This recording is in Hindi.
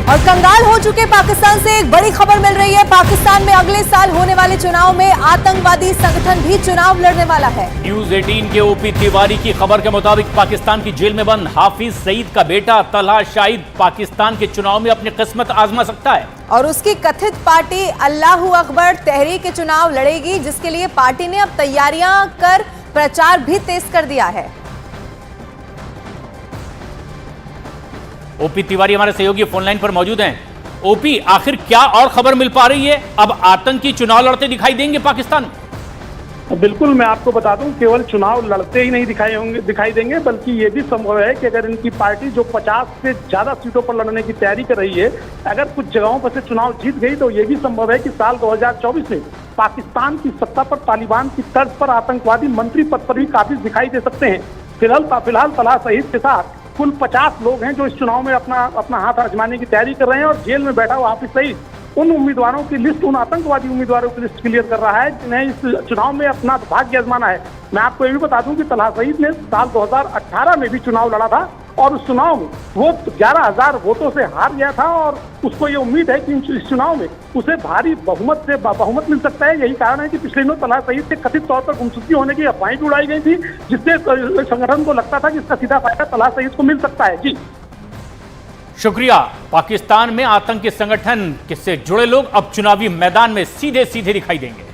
और कंगाल हो चुके पाकिस्तान से एक बड़ी खबर मिल रही है। पाकिस्तान में अगले साल होने वाले चुनाव में आतंकवादी संगठन भी चुनाव लड़ने वाला है। न्यूज 18 के ओपी तिवारी की खबर के मुताबिक पाकिस्तान की जेल में बंद हाफिज सईद का बेटा तलहा शाहिद पाकिस्तान के चुनाव में अपनी किस्मत आजमा सकता है और उसकी कथित पार्टी अल्लाहू अकबर तहरीक के चुनाव लड़ेगी, जिसके लिए पार्टी ने अब तैयारियां कर प्रचार भी तेज कर दिया है। ओपी तिवारी हमारे सहयोगी फोनलाइन पर मौजूद हैं। ओपी, आखिर क्या और खबर मिल पा रही है? अब आतंकी चुनाव लड़ते दिखाई देंगे पाकिस्तान में? बिल्कुल, मैं आपको बता दूं, केवल चुनाव लड़ते ही नहीं दिखाई देंगे, बल्कि ये भी संभव है कि अगर इनकी पार्टी जो 50 से ज्यादा सीटों पर लड़ने की तैयारी कर रही है, अगर कुछ जगहों पर से चुनाव जीत गई तो ये भी संभव है कि साल 2024 में पाकिस्तान की सत्ता पर तालिबान की तर्ज पर आतंकवादी मंत्री पद पर भी काबिज दिखाई दे सकते हैं। फिलहाल तलहा शहीद के साथ कुल 50 लोग हैं जो इस चुनाव में अपना हाथ आजमाने की तैयारी कर रहे हैं, और जेल में बैठा हुआ हाफिज सईद उन उम्मीदवारों की लिस्ट, उन आतंकवादी उम्मीदवारों की लिस्ट क्लियर कर रहा है जिन्हें इस चुनाव में अपना भाग्य आजमाना है। मैं आपको ये भी बता दूं कि तलहा शहीद ने साल 2018 में भी चुनाव लड़ा था और उस चुनाव में वो 11,000 वोटों से हार गया था, और उसको ये उम्मीद है कि इस चुनाव में उसे भारी बहुमत मिल सकता है। यही कारण है कि पिछले दिनों तलहा शहीद से कथित तौर पर गुमशुदगी होने की अफवाहें भी उड़ाई गई थी, जिससे संगठन को लगता था कि इसका सीधा फायदा तलहा शहीद को मिल सकता है। जी शुक्रिया। पाकिस्तान में आतंकी संगठन से जुड़े लोग अब चुनावी मैदान में सीधे सीधे दिखाई देंगे।